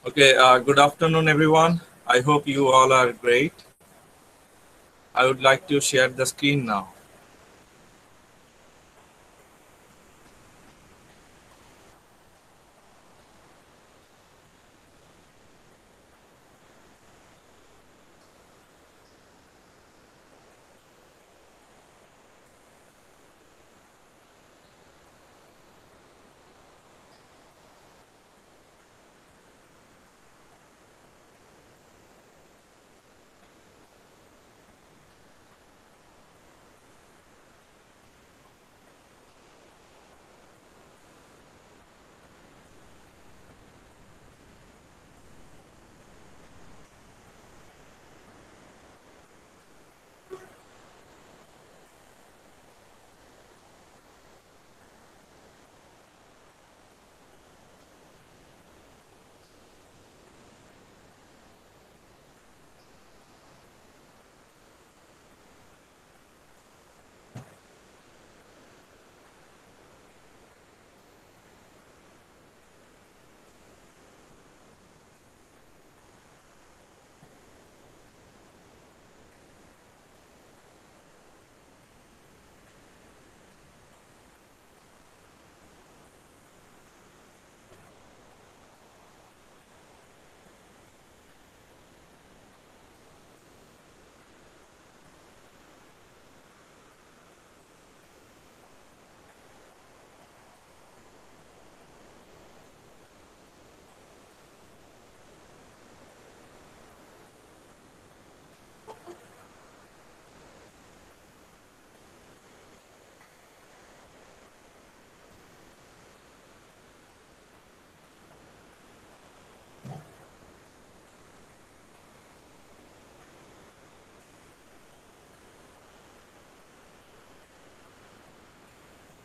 Okay, good afternoon, everyone. I hope you all are great. I would like to share the screen now.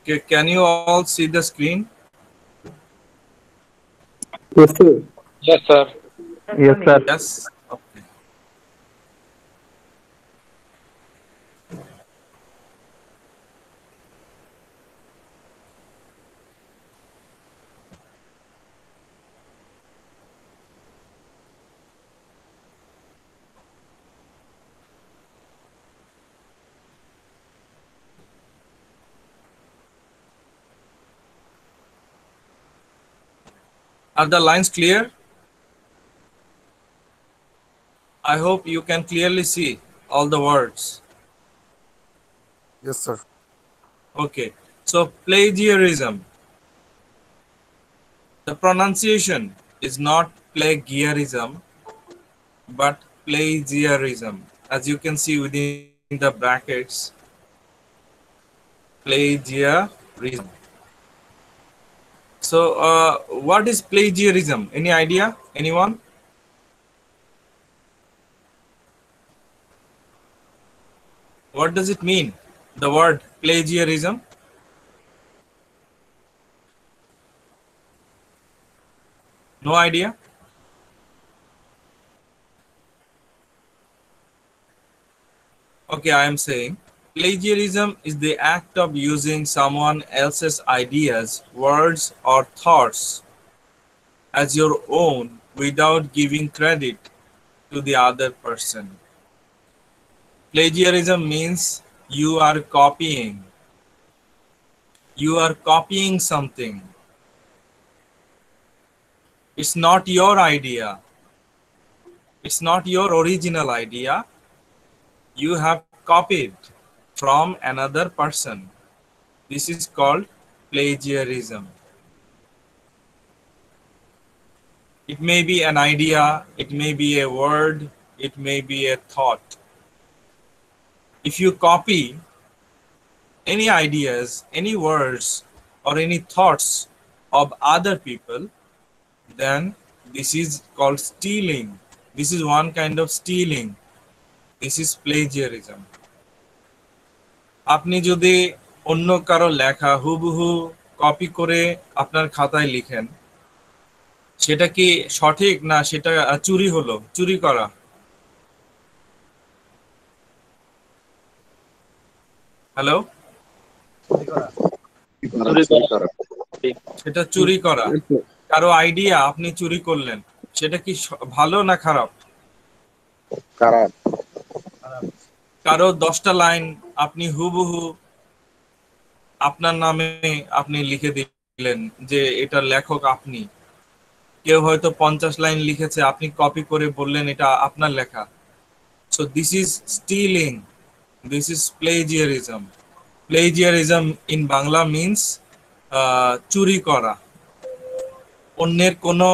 Okay, can you all see the screen? Yes, sir. Yes, sir. Yes, sir. Yes. Okay. Are the lines clear? I hope you can clearly see all the words. Yes, sir. Okay. So plagiarism. The pronunciation is not plagiarism, but plagiarism. As you can see within the brackets, plagiarism. So, what is plagiarism? Any idea? Anyone? What does it mean? The word plagiarism? No idea? Okay, I am saying plagiarism is the act of using someone else's ideas, words, or thoughts as your own without giving credit to the other person. Plagiarism means you are copying. You are copying something. It's not your idea. It's not your original idea. You have copied from another person. This is called plagiarism. It may be an idea, it may be a word, it may be a thought. If you copy any ideas, any words, or any thoughts of other people, then this is called stealing. This is one kind of stealing. This is plagiarism. আপনি যদি অন্য কারো লেখা হুবহু copy করে আপনার খাতায় লিখেন, সেটা কি সঠিক না সেটা চুরি হলো, চুরি করা? হ্যালো, সেটা চুরি করা। কারো আইডিয়া আপনি চুরি করলেন, সেটা কি ভালো না খারাপ? খারাপ। কারো 10টা লাইন আপনি হুবহু আপনার নামে আপনি লিখে দিলেন যে এটার লেখক আপনি। কেউ হয়তো 50 লাইন লিখেছে, আপনি কপি করে বললেন এটা আপনার লেখা। So this is stealing, this is plagiarism. Plagiarism in Bangla means চুরি করা, অন্যের কোনো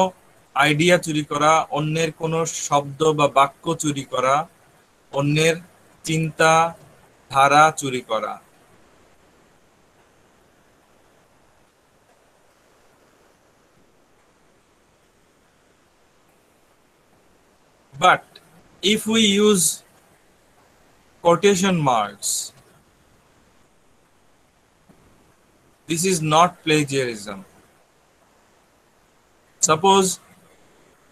আইডিয়া চুরি করা, অন্যের কোনো শব্দ বা বাক্য চুরি করা, অন্যের চিন্তা ধারা চুরি করা। But if we use quotation marks, this is not plagiarism. Suppose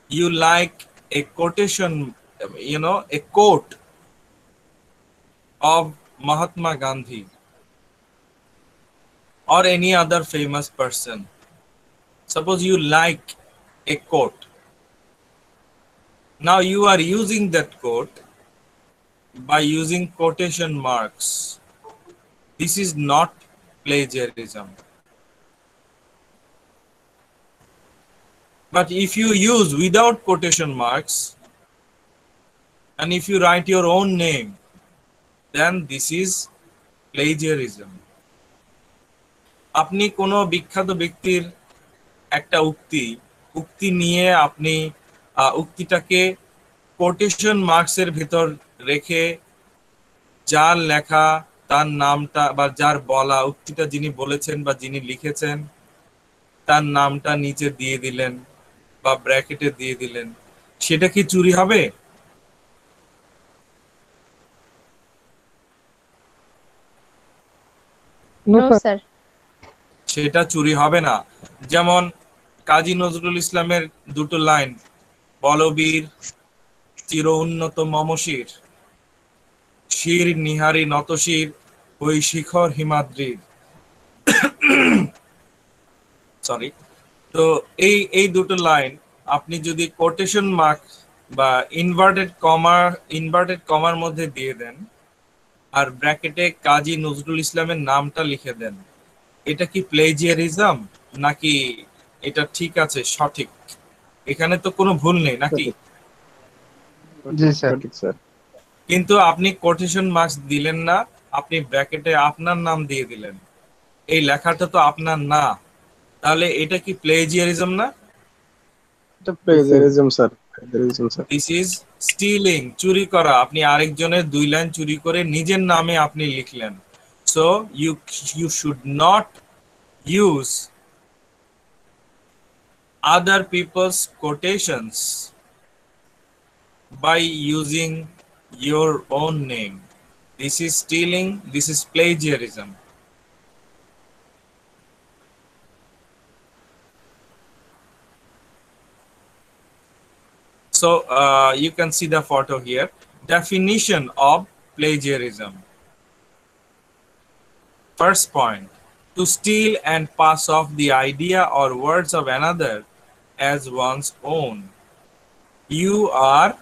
you like a quotation, a quote of Mahatma Gandhi or any other famous person. Suppose you like a quote. Now you are using that quote by using quotation marks. This is not plagiarism. But if you use without quotation marks and if you write your own name, then this is plagiarism. আপনি কোনো বিখ্যাত ব্যক্তির একটা উক্তি নিয়ে আপনি উক্তিটাকে quotation মার্কসের ভিতর রেখে যার লেখা, তার নামটা বা যার বলা উক্তিটা যিনি বলেছেন বা যিনি লিখেছেন তার নামটা নিচে দিয়ে দিলেন বা ব্র্যাকেটে দিয়ে দিলেন, সেটা কি চুরি হবে? No No, sir. sir. সেটা চুরি হবে না। যেমন কাজী নজরুল ইসলামের দুটো লাইন, বলবীর চির উন্নত মমশির, শির নিহারি নতশির ওই শিখর হিমাদ্রির। সরি। তো এই দুটো লাইন আপনি যদি কোটেশন মার্ক বা ইনভার্টেড কমার মধ্যে দিয়ে দেন আর ব্র্যাকেটে কাজী নজরুল ইসলামের নামটা লিখে দেন, এটা কি প্লেজিয়ারিজম নাকি এটা ঠিক আছে, সঠিক? এখানে তো কোনো ভুল নেই নাকি? জি স্যার। সঠিক স্যার। কিন্তু আপনি কোটেশন মার্কস দিলেন না, আপনি ব্র্যাকেটে আপনার নাম দিয়ে দিলেন, এই লেখাটা তো আপনার না, তাহলে এটা কি প্লেজিয়ারিজম না? এটা plagiarism sir. Plagiarism sir. This is stealing, চুরি করা। আপনি আরেকজনের 2 লাইন চুরি করে নিজের নামে আপনি লিখলেন। So you should not use other people's quotations by using your own name. This is stealing, this is plagiarism. So you can see the photo here. Definition of plagiarism. First point, to steal and pass off the idea or words of another as one's own. You are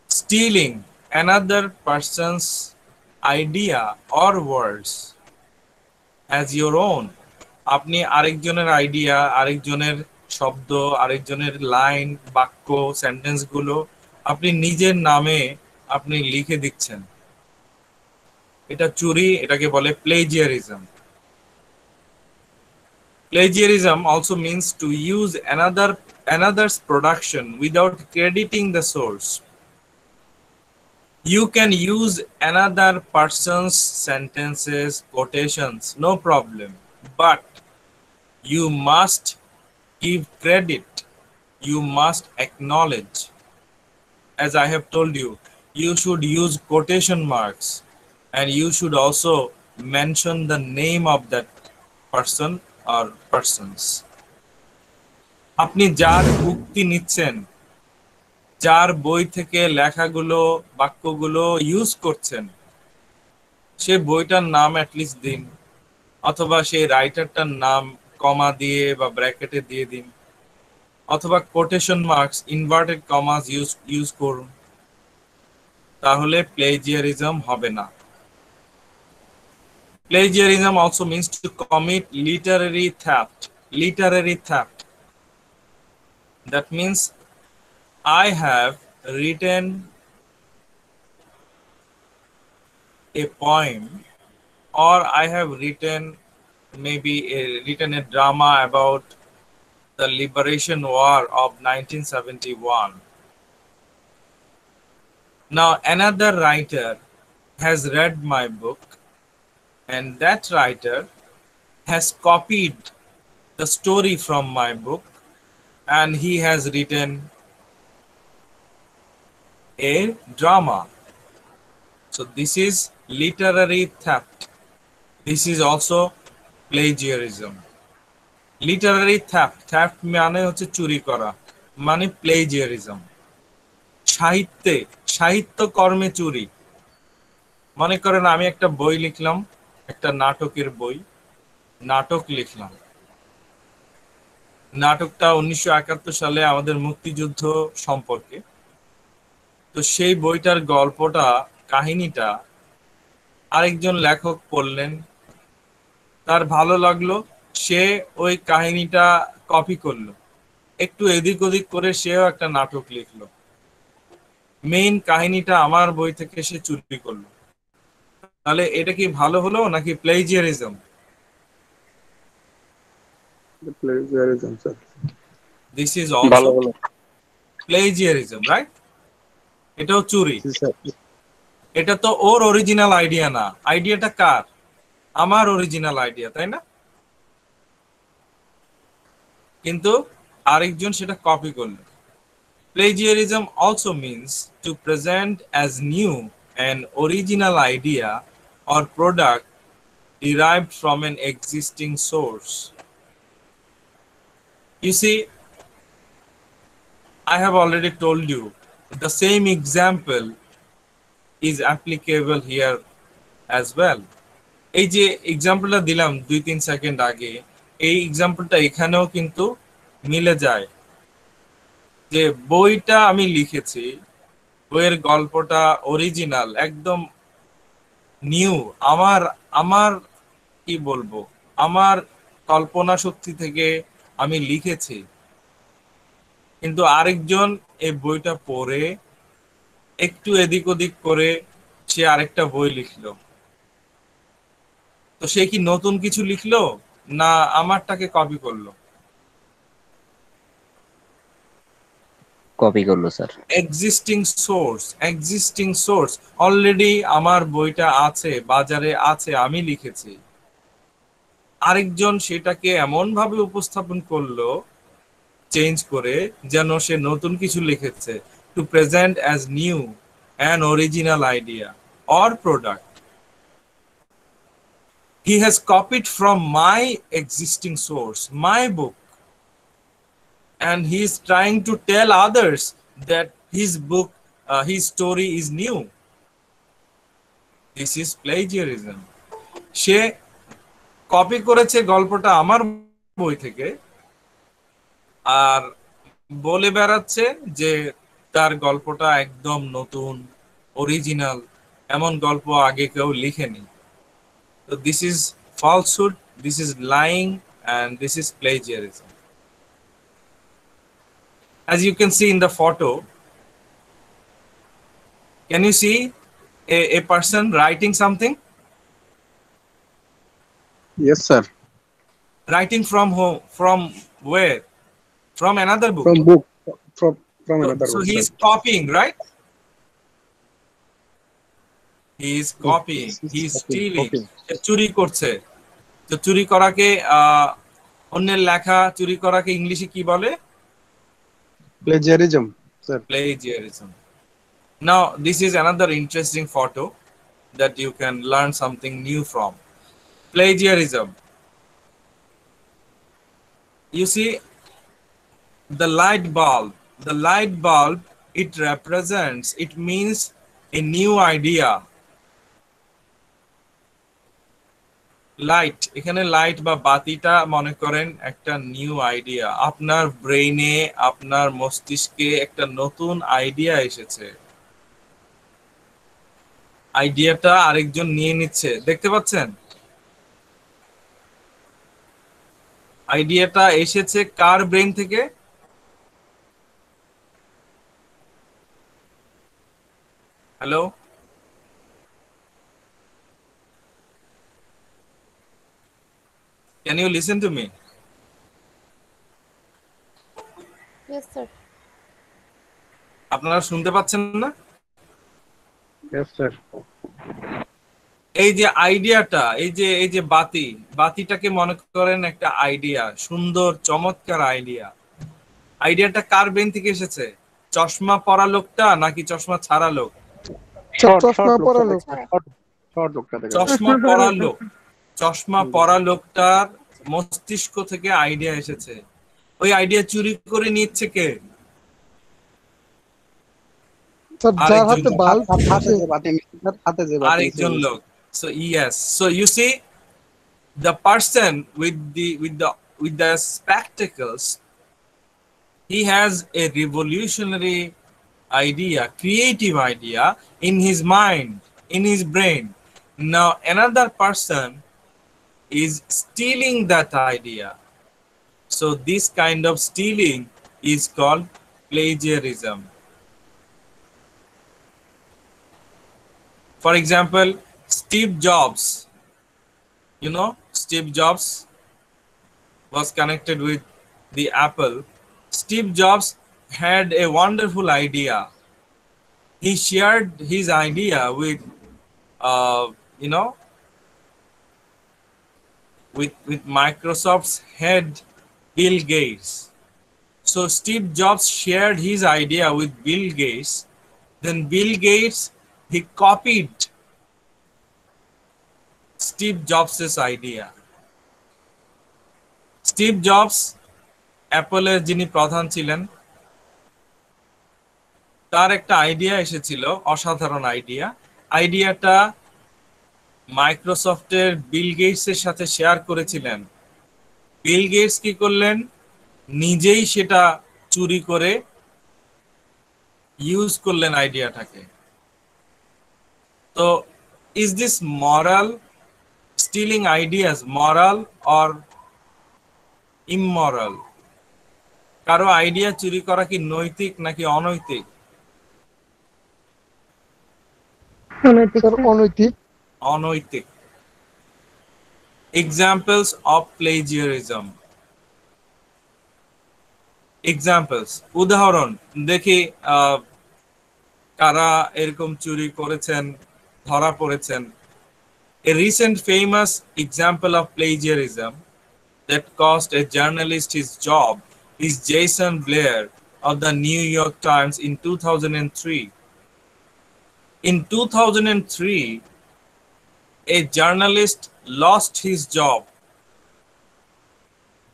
stealing another person's idea or words as your own. আপনি আরেকজনের idea, আরেকজনের শব্দ, আরেকজনের line, বাক্য, sentence গুলো আপনি নিজের নামে আপনি লিখে দিচ্ছেন, এটা চুরি, এটাকে বলে plagiarism. Plagiarism also means to use another's production without crediting the source. You can use another person's sentences, quotations, no problem, but you must give credit, you must acknowledge. As I have told you, you should use quotation marks and you should also mention the name of that person or persons. আপনি যার উক্তি নিচ্ছেন, যার বই থেকে লেখাগুলো, বাক্যগুলো use করছেন, সে বইটার নাম অ্যাটলিস্ট দিন, অথবা সেই রাইটারটার নাম কমা দিয়ে বা ব্র্যাকেটে দিয়ে দিন, অথবা কোটেশন মার্কস ইনভার্টেড কমাস ইউজ করুন, তাহলে প্লেজিয়ারিজম হবে না। Plagiarism also means to commit literary theft. Literary theft. That means I have written a poem, or I have written written a drama about the Liberation War of 1971. Now another writer has read my book, and that writer has copied the story from my book, and he has written a drama. So this is literary theft. This is also plagiarism. Literary theft. Theft মানে হচ্ছে চুরি করা, মানে plagiarism. সাহিত্য কর্মে চুরি। মনে করেন আমি একটা বই লিখলাম, একটা নাটকের বই, নাটক লিখলাম। নাটকটা 1971 সালে আমাদের মুক্তিযুদ্ধ সম্পর্কে। তো সেই বইটার গল্পটা, কাহিনীটা আরেকজন লেখক পড়লেন, তার ভালো লাগলো, সে ওই কাহিনীটা কপি করলো, একটু এদিক ওদিক করে সেও একটা নাটক লিখলো। মেইন কাহিনীটা আমার বই থেকে সে চুরি করলো। তাহলে এটা কি ভালো হলো নাকি plagiarism? The plagiarism, sir. This is also plagiarism, right? এটাও চুরি। Yes, sir. এটা তো ওর অরিজিনাল আইডিয়া না, আইডিয়াটা কার? আমার অরিজিনাল আইডিয়া, তাই না? কিন্তু আরেকজন সেটা কপি করলো। Plagiarism also means to present as new an original idea or product derived from an existing source. You see, I have already told you the same example is applicable here as well. এই যে এক্সাম্পলটা দিলাম 2-3 second আগে, এই এক্সাম্পলটা এখানেও কিন্তু মিলে যায়। যে বইটা আমি লিখেছি, বইয়ের গল্পটা অরিজিনাল, একদম নিউ, আমার আমার কি বলবো, আমার কল্পনা শক্তি থেকে আমি লিখেছি। কিন্তু আরেকজন এই বইটা পড়ে একটু এদিক ওদিক করে সে আরেকটা বই লিখলো। তো সে কি নতুন কিছু লিখলো না আমারটাকে কপি করলো? কপি করলো স্যার। এক্সিস্টিং সোর্স অলরেডি আমার বইটা আছে, বাজারে আছে, আমি লিখেছি। আরেকজন সেটাকে এমন ভাবে উপস্থাপন করলো, চেঞ্জ করে, যেন সে নতুন কিছু লিখেছে, to present as new an original idea or product. He has copied from my existing source, my book, and he is trying to tell others that his book, his story is new. This is plagiarism. Say copy করেছে গল্পটা আমার বই থেকে, আর বলে বেড়াচ্ছে যে তার গল্পটা একদম নতুন, অরিজিনাল, এমন গল্প আগে কেউ লিখেনি। So this is falsehood, this is lying, and this is plagiarism. As you can see in the photo, can you see a person writing something? Yes, sir. Writing from home, from where? From another book. From book. From another So book, he is sir. copying, right? He is copying, Yes, he is copying, stealing. copying. সে চুরি করছে। তো চুরি করাকে অন্যের লেখা চুরি করাকে ইংলিশে কি বলে? Plagiarism, sir. Plagiarism. Now this is another interesting photo that you can learn something new from. Plagiarism. You see the light bulb, it represents, it means a new idea. Light, এখানে লাইট বা বাতিটা মনে করেন একটা new idea. আপনার ব্রেইনে, আপনার মস্তিষ্কে একটা নতুন আইডিয়া এসেছে, আইডিয়াটা আরেকজন নিয়ে নিচ্ছে, দেখতে পাচ্ছেন? আইডিয়াটা এসেছে কার ব্রেন থেকে? Hello, can you listen to me? Yes, sir. আপনারা শুনতে পাচ্ছেন না? Yes, sir. এই যে আইডিয়াটা, এই যে বাতিটাকে মনে করেন একটা আইডিয়া, সুন্দর চমৎকার আইডিয়া। আইডিয়াটা কার ব্রেন থেকে এসেছে? চশমা পরা লোকটা নাকি চশমা ছাড়া লোক? চশমা পরা লোক, শর্ট লোকটা থেকে। চশমা পরা লোক, চশমা পরা লোকটার মস্তিষ্ক থেকে আইডিয়া এসেছে। ওই আইডিয়া চুরি করে নিচ্ছে কে? স্যার যার হাতে বাল্ব, আরেকজন লোক। So yes, so you see, the person with the spectacles, he has a revolutionary idea, creative idea in his mind, in his brain. Now another person is stealing that idea. So this kind of stealing is called plagiarism. For example, Steve Jobs, you know, Steve Jobs was connected with the Apple. Steve Jobs had a wonderful idea. He shared his idea with, you know, with Microsoft's head, Bill Gates. So Steve Jobs shared his idea with Bill Gates. Then Bill Gates, he copied Steve Jobs' idea. Steve Jobs, অ্যাপলের যিনি প্রধান ছিলেন, তার একটা idea এসেছিল, অসাধারণ idea. আইডিয়াটা মাইক্রোসফটের বিল গেটসের সাথে শেয়ার করেছিলেন। বিল গেটস কি করলেন? নিজেই সেটা চুরি করে ইউজ করলেন আইডিয়াটাকে। তো is this moral? Stealing ideas moral or immoral? কারো আইডিয়া চুরি করা কি নৈতিক নাকি অনৈতিক? অনৈতিক। অনৈতিক। Examples of plagiarism. এক্সাম্পলস, উদাহরণ দেখি কারা এরকম চুরি করেছেন, ধরা পড়েছেন। A recent famous example of plagiarism that cost a journalist his job is Jason Blair of the New York Times in 2003. In 2003, a journalist lost his job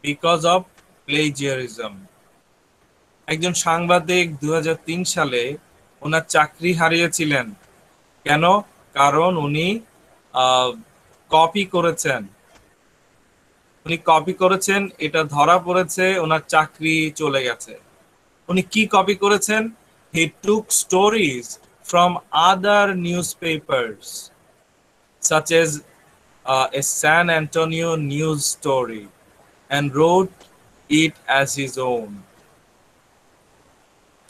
because of plagiarism. একজন সাংবাদিক 2003 সালে ওনার চাকরি হারিয়েছিলেন। কেন? কারণ উনি কপি করেছেন। উনি copy করেছেন, এটা ধরা পড়েছে, ওনার চাকরি চলে গেছে। উনি কি কপি করেছেন? He took stories from other newspapers, such as a San Antonio news story, and wrote it as his own.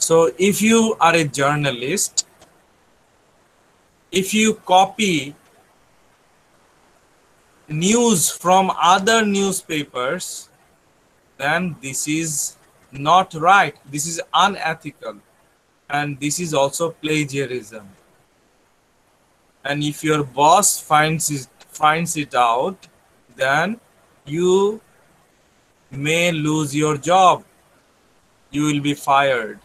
So if you are a journalist, if you copy news from other newspapers, then this is not right. This is unethical, and this is also plagiarism. And if your boss finds it out, then you may lose your job. You will be fired.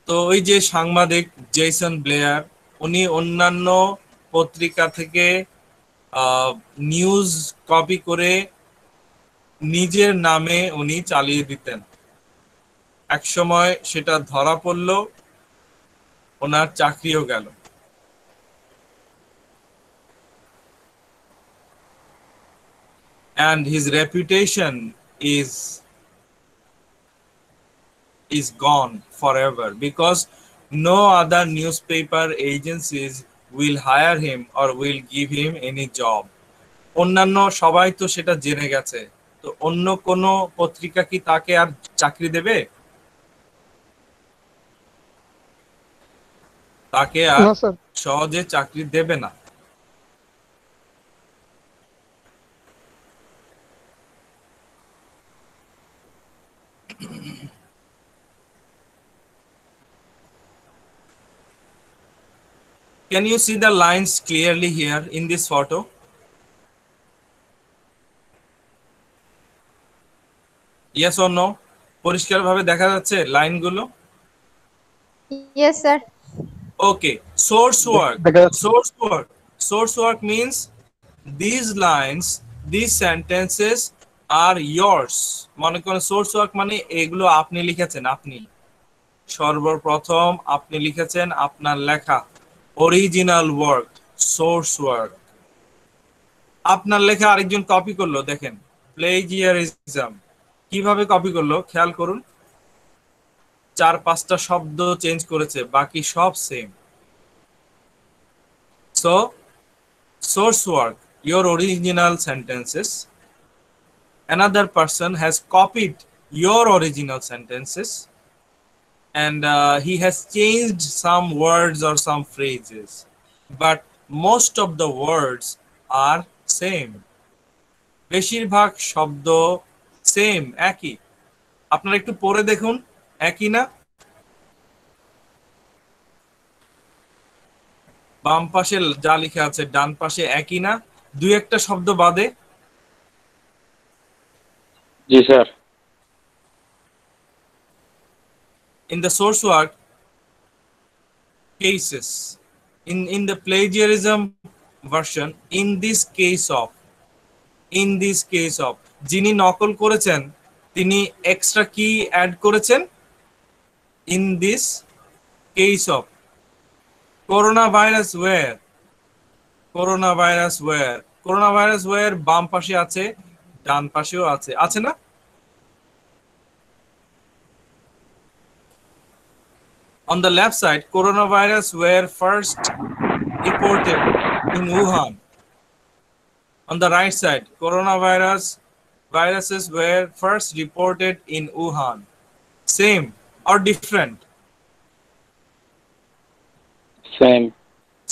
তো ওই যে সাংবাদিক Jason Blair, উনি অন্যান্য পত্রিকা থেকে news copy করে নিজের নামে উনি চালিয়ে দিতেন। এক সময় সেটা ধরা পড়ল, ওনার চাকরিও গেল। and his reputation is gone forever because no other newspaper agencies will hire him or will give him any job. অন্যান্য সবাই তো সেটা জেনে গেছে, তো অন্য কোনো পত্রিকা কি তাকে আর চাকরি দেবে? তাকে আর No, sir. সহজে চাকরি দেবে না। Can you see the lines clearly here in this photo? Yes or no? পরিষ্কারভাবে দেখা যাচ্ছে লাইনগুলো? Yes, sir. Okay. Source work. দেখা যাচ্ছে। Source work. Source work means these lines, these sentences are yours. মনে করেন source work মানে এগুলো আপনি লিখেছেন, আপনি সর্বপ্রথম আপনি লিখেছেন আপনার লেখা অরিজিনাল ওয়ার্ক, সোর্স ওয়ার্ক। আপনার লেখা আরেকজন কপি করলো, দেখেন প্লেজিয়ারিজম কিভাবে কপি করলো খেয়াল করুন, 4-5টা শব্দ চেঞ্জ করেছে, বাকি সব same. So source work, your original sentences, another person has copied your original sentences and he has changed some words or some phrases, but most of the words are same. বেশিরভাগ শব্দ same, একই। আপনারা একটু পড়ে দেখুন, একই না? বাম পাশে যা লেখা আছে ডান পাশে একই না? দুই একটা শব্দ বাদে। জি sir. In the source work cases, in the plagiarism version, in this case of যিনি নকল করেছেন তিনি এক্সট্রা কি অ্যাড করেছেন? in this case of coronavirus where বাম পাশে আছে, ডান পাশেও আছে, আছে না? On the left side, coronavirus were first reported in Wuhan. On the right side, viruses were first reported in Wuhan. Same or different?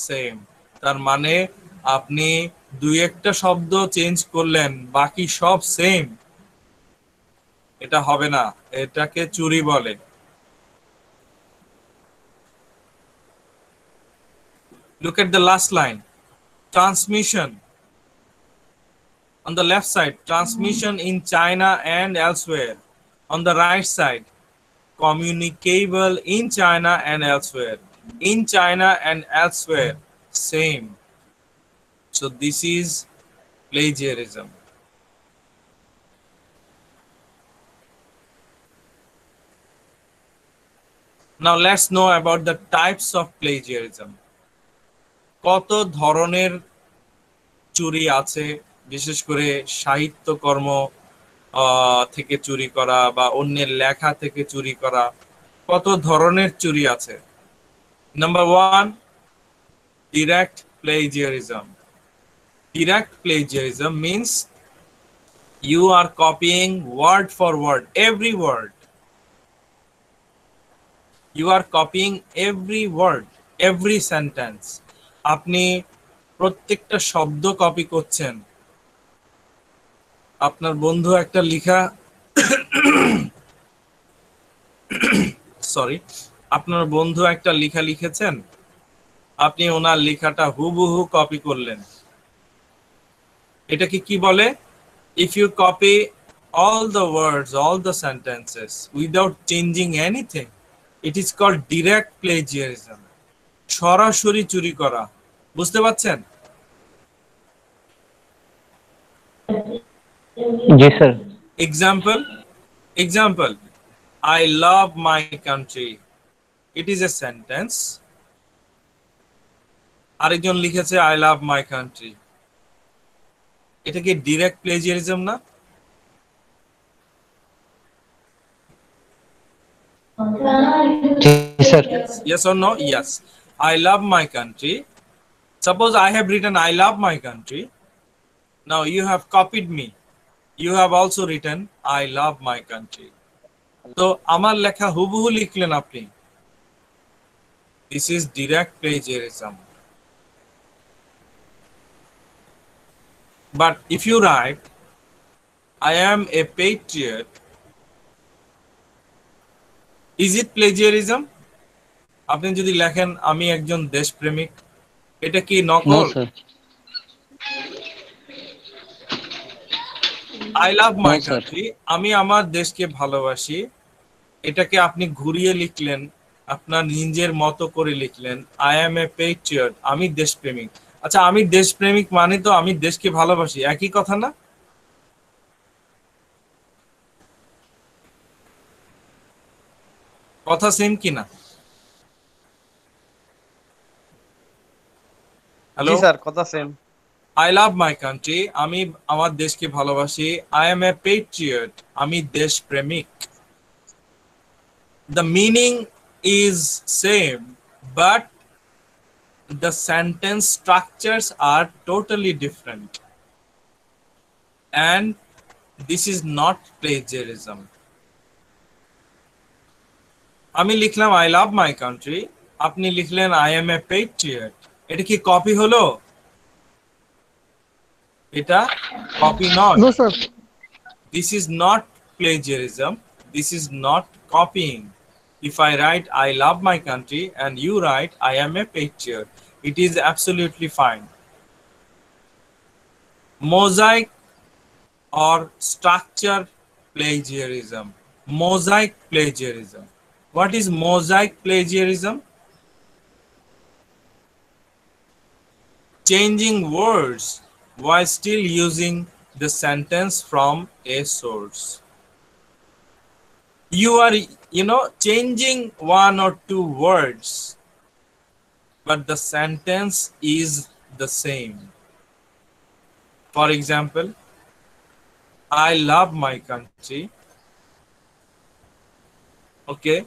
Same. তার মানে আপনি দুই একটা শব্দ চেঞ্জ করলেন, বাকি সব সেম, এটা হবে না, এটাকে চুরি বলে। Look at the last line. Transmission. On the left side, transmission in China and elsewhere. On the right side, communicable in China and elsewhere. In China and elsewhere, same. So this is plagiarism. Now let's know about the types of plagiarism. কত ধরনের চুরি আছে, বিশেষ করে সাহিত্যকর্ম থেকে চুরি করা বা অন্যের লেখা থেকে চুরি করা, কত ধরনের চুরি আছে। Number 1, direct plagiarism. Direct plagiarism means you are copying word for word, every word. You are copying every word, every sentence. আপনি প্রত্যেকটা শব্দ কপি করছেন। আপনার বন্ধু একটা লেখা আপনার বন্ধু একটা লেখা লিখেছেন, আপনি ওনার লেখাটা হুবহু কপি করলেন। এটাকে কি বলে? If you copy all the words, all the sentences without changing anything, it is called direct plagiarism. সরাসরি চুরি করা। বুঝতে পারছেন? জি sir. Example, I love my country. It is a sentence. আরেকজন লিখেছে I love my country. এটা কি direct plagiarism না? जी sir. Yes or no? Yes. I love my country. Suppose I have written I love my country. Now you have copied me. You have also written I love my country. তো আমার লেখা হুবহু লিখলেন আপনি। This is direct plagiarism. But if you write I am a patriot, is it plagiarism? আপনি যদি লেখেন আমি একজন দেশপ্রেমিক, এটা কি नो নকল? Sir. I love my No, sir. country, আমি আমার দেশকে ভালোবাসি, এটাকে আপনি ঘুরিয়ে লিখলেন, আপনার নিজের মতো করে লিখলেন I am a patriot, আমি দেশপ্রেমিক। আচ্ছা, আমি দেশপ্রেমিক মানে তো আমি দেশকে ভালোবাসি, একই কথা না? কথা সেম কিনা? হ্যালো, জি স্যার, কথা same. I love my country, আমি আমার দেশকে ভালোবাসি, I am a patriot, আমি দেশপ্রেমিক। The meaning is same, but the sentence structures are totally different. And this is not plagiarism. আমি লিখলাম I love my country, আপনি লিখলেন I am a patriot. এটা কি কপি হলো? এটা কপি নয়। No, sir. This is not plagiarism. This is not copying. If I write I love my country and you write I am a patriot, it is absolutely fine. Mosaic or structure plagiarism. Mosaic plagiarism. What is mosaic plagiarism? Changing words while still using the sentence from a source. You are, changing one or two words, but the sentence is the same. For example, I love my country. Okay,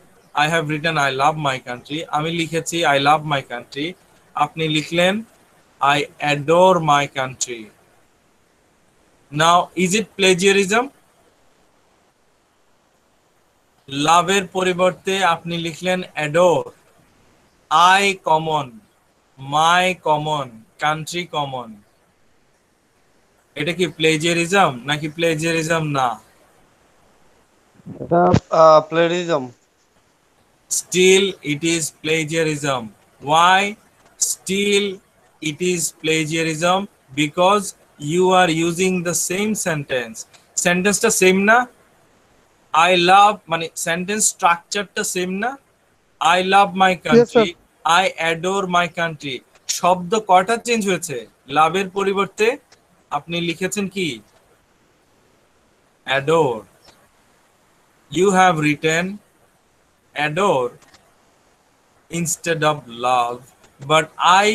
I have written I love my country. আমি লিখেছি I love my country. আপনি লিখলেন I adore my country. Now, is it plagiarism? লাভের পরিবর্তে আপনি লিখলেন adore. I common, my common, country common. এটা কি প্লেজিয়ারিজম নাকি প্লেজিয়ারিজম না? এটা plagiarism. Still it is plagiarism. Why? Still it is plagiarism because you are using the same sentence. Sentence টা সেম না? I love মানে sentence structure টা same না? I love my country, I adore my country. শব্দ কয়টা change হয়েছে? লাভের পরিবর্তে আপনি লিখেছেন কি? Adore. You have written adore instead of love, but I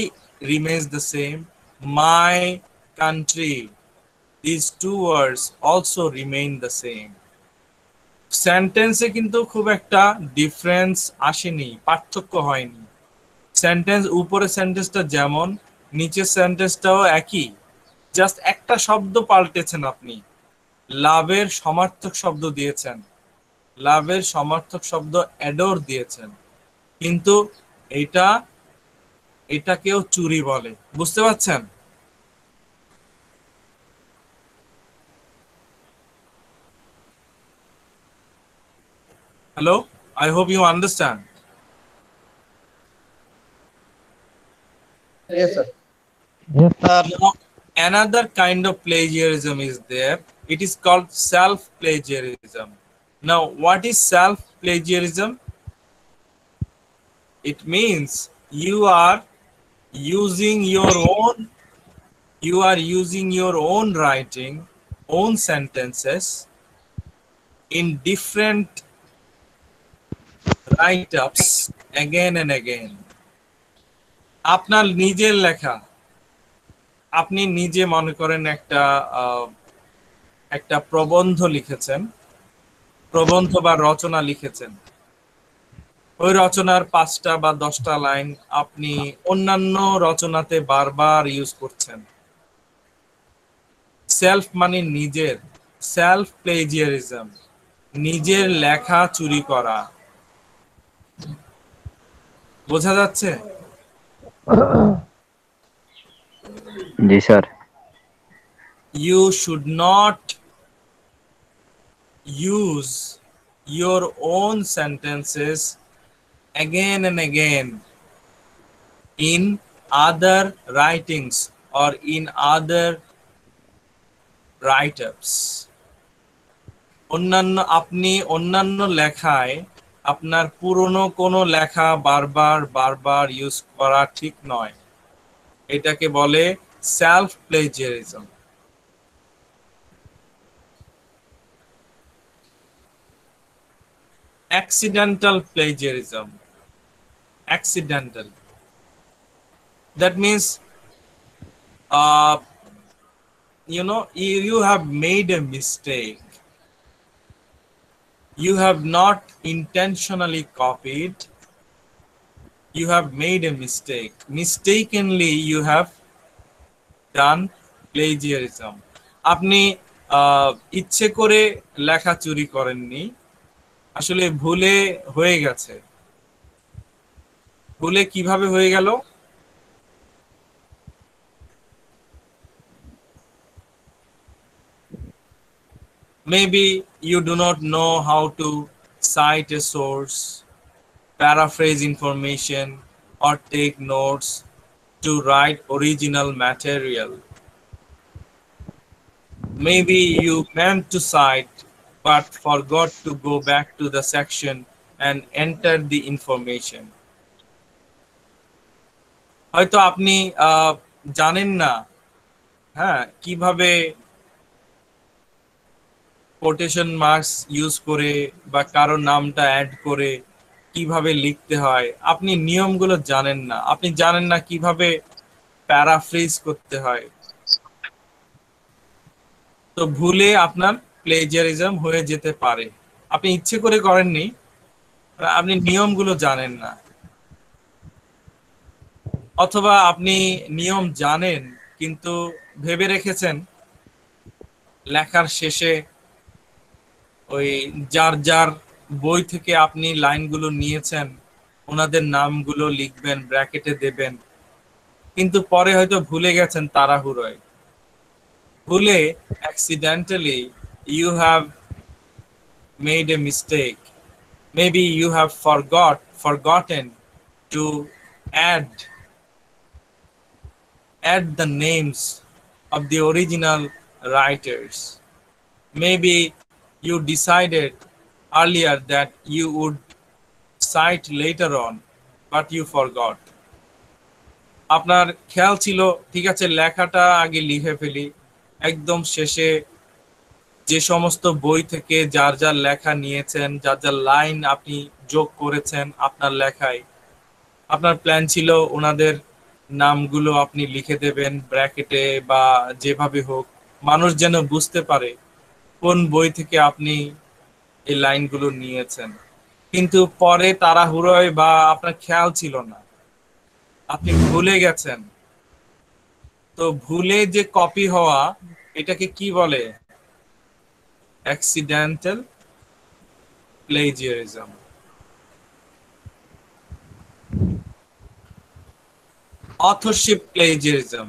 remains the same. My country. These two words also remain the same. সেন্টেন্সে কিন্তু খুব একটা ডিফারেন্স আসেনি, পার্থক্য হয়নি। সেন্টেন্স উপরের সেন্টেন্সটা যেমন, নিচের সেন্টেন্সটাও একই, জাস্ট একটা শব্দ পাল্টেছেন আপনি। লাভের সমার্থক শব্দ দিয়েছেন, লাভের সমার্থক শব্দ অ্যাডোর দিয়েছেন, কিন্তু এটাকেও চুরি বলে। বুঝতে পারছেন? Hello, I hope you understand. Yes, sir. Now, another kind of plagiarism is there. It is called self-plagiarism. Now, what is self-plagiarism? It means you are using your own writing, own sentences in different write-ups again and again. আপনার নিজের লেখা আপনি নিজে মনে করেন একটা প্রবন্ধ লিখেছেন, প্রবন্ধ বা রচনা লিখেছেন। ওই রচনার 5টা বা 10টা লাইন আপনি অন্যান্য রচনাতে বারবার ইউজ করছেন। সেলফ মানে নিজের, সেলফ প্লেজিয়ারিজম, নিজের লেখা চুরি করা। বোঝা যাচ্ছে? জি sir. You should not use your own sentences again and again in other writings or in other write-ups. আপনি অন্যান্য লেখায় আপনার পুরনো কোনো লেখা বারবার বারবার ইউজ করা ঠিক নয়। এটাকে বলে self plagiarism. accidental plagiarism. Accidental. That means, you have made a mistake. You have not intentionally copied. You have made a mistake. Mistakenly, you have done plagiarism. আপনি ইচ্ছে করে লেখা চুরি করেননি, আসলে ভুলে হয়ে গেছে। ভুলে কিভাবে হয়ে গেল? Maybe you do not know how to cite a source, paraphrase information, or take notes to write original material. Maybe you meant to cite but forgot to go back to the section and enter the information. হয়তো আপনি জানেন না কিভাবে quotation marks use করে বা কারো নামটা add করে কিভাবে লিখতে হয়, আপনি নিয়মগুলো জানেন না। আপনি জানেন না কিভাবে প্যারাফ্রেজ করতে হয়। তো ভুলে আপনার প্লেজিয়ারিজম হয়ে যেতে পারে। আপনি ইচ্ছে করে করেননি, আপনি নিয়মগুলো জানেন না। অথবা আপনি নিয়ম জানেন কিন্তু ভেবে রেখেছেন লেখার শেষে ওই যার যার বই থেকে আপনি লাইনগুলো নিয়েছেন ওনাদের নামগুলো লিখবেন, ব্র্যাকেটে দেবেন, কিন্তু পরে হয়তো ভুলে গেছেন তাড়াহুড়োয়। ভুলে accidentally you have made a mistake. Maybe you have forgotten to add the names of the original writers. Maybe you decided earlier that you would cite later on, but you forgot. আপনার খেয়াল ছিল ঠিক আছে লেখাটা আগে লিখে ফেলি, একদম শেষে যে সমস্ত বই থেকে যার যার লেখা নিয়েছেন, যার যার লাইন আপনি যোগ করেছেন আপনার লেখায়, আপনার প্ল্যান ছিল ওনাদের নামগুলো আপনি লিখে দেবেন ব্র্যাকেটে বা যেভাবে হোক, মানুষ যেন বুঝতে পারে কোন বই থেকে আপনি এই লাইনগুলো নিয়েছেন। কিন্তু পরে তাড়াহুড়োয় বা আপনার খেয়াল ছিল না, আপনি ভুলে গেছেন। তো ভুলে যে কপি হওয়া এটাকে কি বলে? accidental plagiarism. Authorship plagiarism.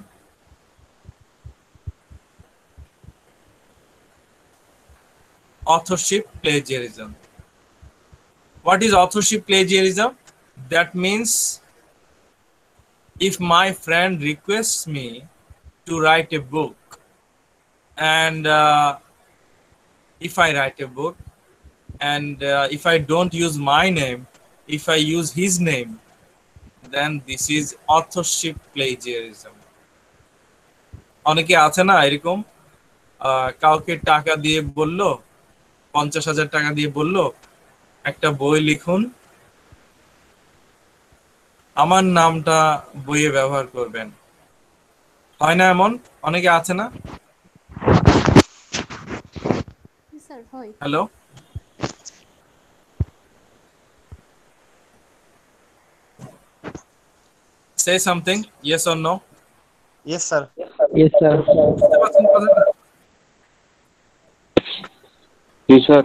Authorship plagiarism. What is authorship plagiarism? That means if my friend requests me to write a book, and if I write a book and if I don't use my name, if I use his name, then this is authorship plagiarism. অনেকে আছে না এরকম, কাউকে টাকা দিয়ে বলল, 50,000 টাকা দিয়ে বলল একটা বই লিখুন, আমার নামটা বইয়ে ব্যবহার করবেন। হয় না এমন? অনেকে আছে না? স্যার হয়। Hello, say something, yes or no? Yes, sir. Yes, sir. বুঝতে পারছেন কথাটা? Yes, sir.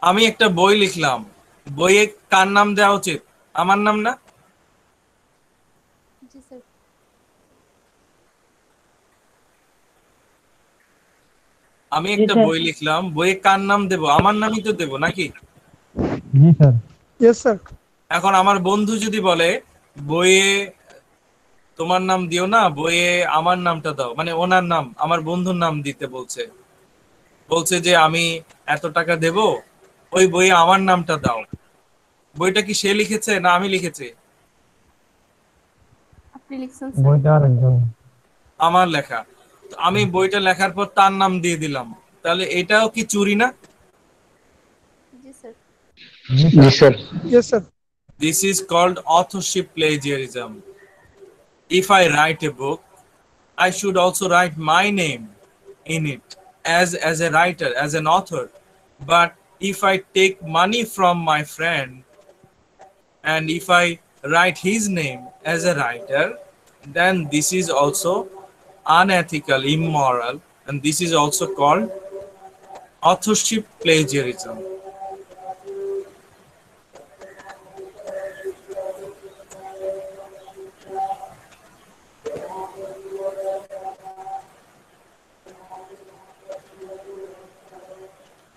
আমি একটা বই লিখলাম, বইয়ে কার নাম দেওয়া উচিত? আমার নাম না? জি স্যার। আমি একটা বই লিখলাম, বইয়ে কার নাম দেব? আমার নামই তো দেব নাকি? জি স্যার। Yes, sir. এখন আমার বন্ধু যদি বলে বইয়ে তোমার নাম দিও না, বইয়ে আমার নামটা দাও, মানে ওনার নাম, আমার বন্ধুর নাম দিতে বলছে, বলছে যে আমি এত টাকা দেব, ওই বইয়ে আমার নামটা দাও। বইটা কি সে লিখেছে না আমি লিখেছি? আপনি লিখছেন স্যার। বইটা আরেকজন। আমার লেখা। তো আমি বইটা লেখার পর তার নাম দিয়ে দিলাম, তাহলে এটাও কি চুরি না? জি sir. Yes, sir. Yes, sir. This is called authorship plagiarism. If I write a book, I should also write my name in it as a writer, as an author. But if I take money from my friend and if I write his name as a writer, then this is also unethical, immoral, and this is also called authorship plagiarism.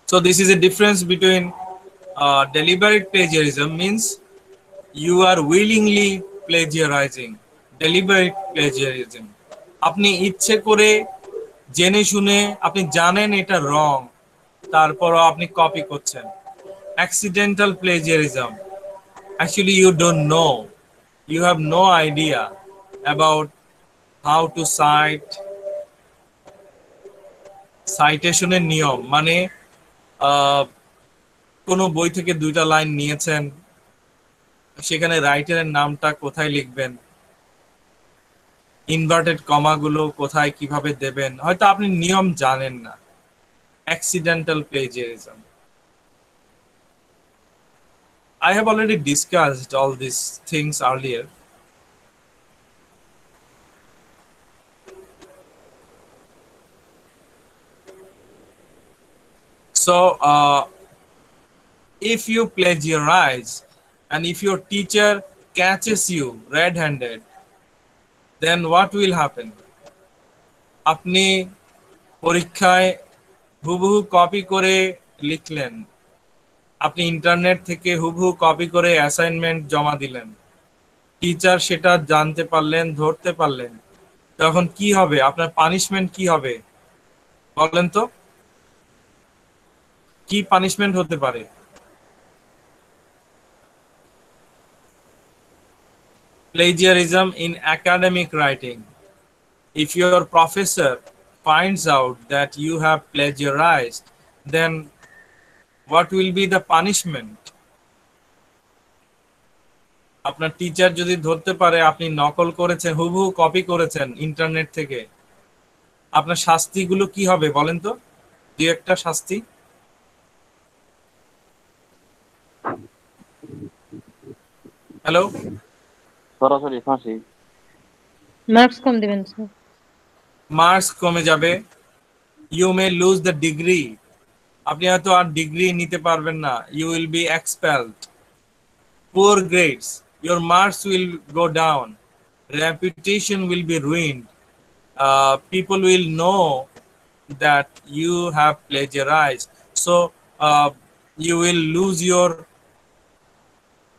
So this is a difference between deliberate plagiarism, means you are willingly plagiarizing. Deliberate plagiarism, আপনি ইচ্ছে করে জেনে শুনে আপনি জানেন এটা রং, তারপরও আপনি কপি করছেন। Accidental plagiarism, actually you don't know, you have no idea about how to cite, সাইটেশনের নিয়ম, মানে কোনো বই থেকে দুইটা লাইন নিয়েছেন, সেখানে রাইটারের নামটা কোথায় লিখবেন, ইনভার্টেড কমাগুলো কোথায় কিভাবে দেবেন, হয়তো আপনি নিয়ম জানেন না। Accidental plagiarism. I have already discussed all these things earlier. So if you plagiarize and if your teacher catches you red-handed, then what will happen? আপনি পরীক্ষায় হুবহু কপি করে লিখলেন, আপনি ইন্টারনেট থেকে হুবহু কপি করে অ্যাসাইনমেন্ট জমা দিলেন, টিচার সেটা জানতে পারলেন, ধরতে পারলেন, তখন কি হবে? আপনার পানিশমেন্ট কি হবে বলেন তো? কি পানিশমেন্ট হতে পারে? Plagiarism in academic writing. If your professor finds out that you have plagiarized, then what will be the punishment? আপনার টিচার যদি ধরতে পারে আপনি নকল করেছেন, হুবহু কপি করেছেন ইন্টারনেট থেকে, আপনার শাস্তিগুলো কি হবে বলেন তো? দুই একটা শাস্তি। হ্যালো, সরাসরি ফাঁসি। মার্কস কম দিবেন স্যার। মার্কস কমে যাবে। You may lose the degree, আপনি হয়তো আর ডিগ্রি নিতে পারবেন না। You will be expelled. Poor grades, your marks will go down, reputation will be ruined, people will know that you have plagiarized, so you will lose your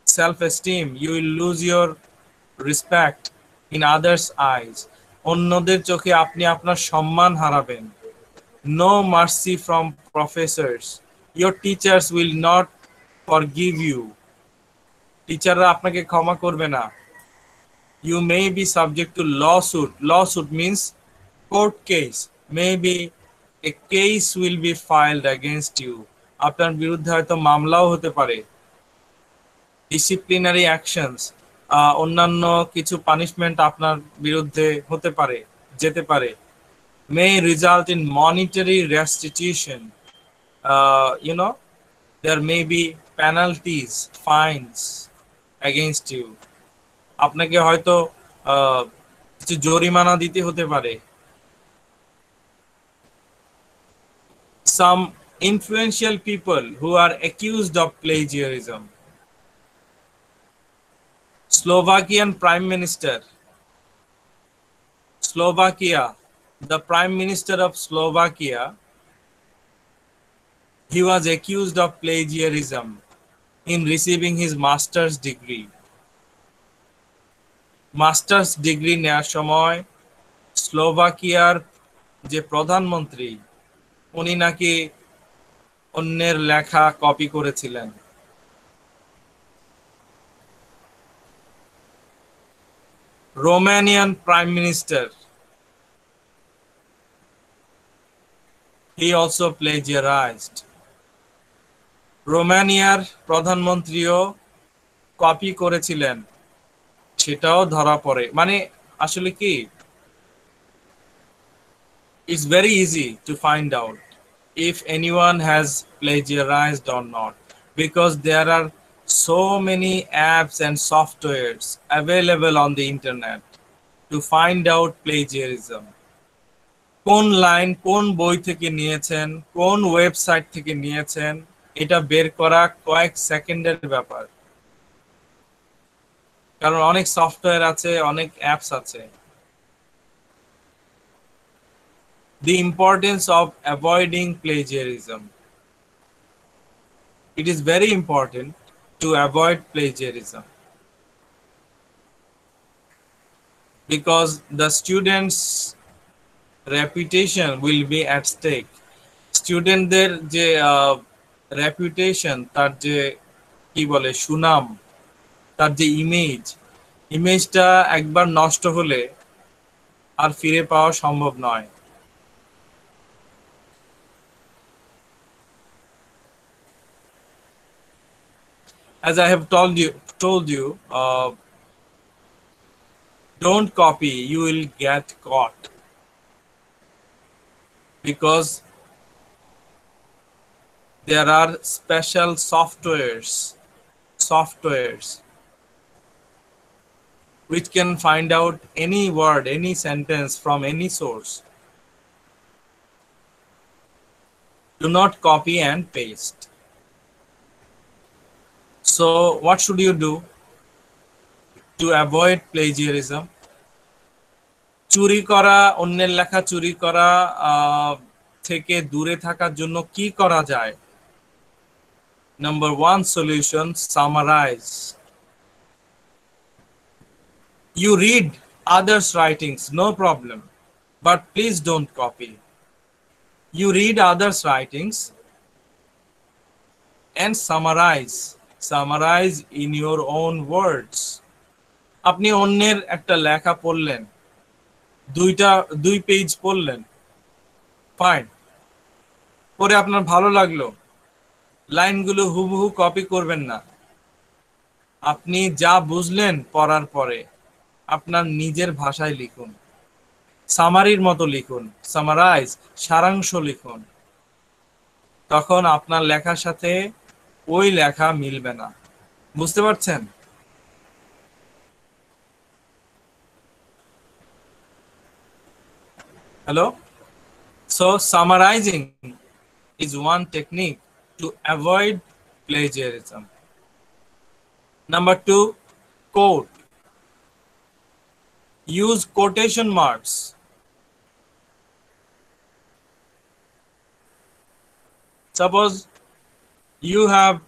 self-esteem, you will lose your respect in others' eyes, অন্যদের চোখে আপনি আপনার সম্মান হারাবেন। No mercy from professors, your teachers will not forgive you, টিচাররা আপনাকে ক্ষমা করবে না। You may be subject to lawsuit. Lawsuit means court case. Maybe a case will be filed against you. আপনার বিরুদ্ধে হয়তো মামলাও হতে পারে। Disciplinary actions, অন্যান্য কিছু পানিশমেন্ট আপনার বিরুদ্ধে হতে পারে, যেতে পারে, may result in monetary restitution. You know, there may be penalties, fines against you. আপনাকে হয়তো কিছু জরিমানা দিতে হতে পারে। Some influential people who are accused of plagiarism. Slovakian Prime Minister. Slovakia, the Prime Minister of Slovakia, he was accused of plagiarism in receiving his master's degree. Master's degree নেওয়ার সময় স্লোভাকিয়ার যে প্রধানমন্ত্রী উনি নাকি অন্যের লেখা কপি করেছিলেন। Romanian Prime Minister, he also plagiarized. রোমানিয়ার প্রধানমন্ত্রীও কপি করেছিলেন, সেটাও ধরা পড়ে। মানে আসলে কি, it's very easy to find out if anyone has plagiarized or not, because there are so many apps and softwares available on the internet to find out plagiarism. কোন লাইন কোন বই থেকে নিয়েছেন, কোন ওয়েবসাইট থেকে নিয়েছেন, এটা বের করা কয়েক সেকেন্ডের ব্যাপার। কারণ অনেক সফটওয়্যার আছে, অনেক অ্যাপস আছে। The importance of avoiding plagiarism. It is very important to avoid plagiarism because the students' reputation will be at stake. স্টুডেন্টদের যে রেপুটেশন, তার যে কি বলে সুনাম, তার যে ইমেজটা একবার নষ্ট হলে আর ফিরে পাওয়া সম্ভব নয়। As I have told you, don't copy, you will get caught, because there are special softwares which can find out any word, any sentence from any source. Do not copy and paste. So what should you do to avoid plagiarism? চুরি করা, অন্যের লেখা চুরি করা থেকে দূরে থাকার জন্য কি করা যায়? Number one solution, summarize. You read others' writings, no problem, but please don't copy. You read others' writings and summarize in your own words. আপনি অন্যের একটা লেখা পড়লেন, দুই পেজ পড়লেন, ফাইন, পরে আপনার ভালো লাগলো, লাইনগুলো হুবহু কপি করবেন না। আপনি যা বুঝলেন পড়ার পরে আপনার নিজের ভাষায় লিখুন, সামারির মতো লিখুন, সামারাইজ, সারাংশ লিখুন। তখন আপনার লেখার সাথে ওই লেখা মিলবে না। বুঝতে পারছেন? Hello? So summarizing is one technique to avoid plagiarism. Number two, quote. Use quotation marks. Suppose you have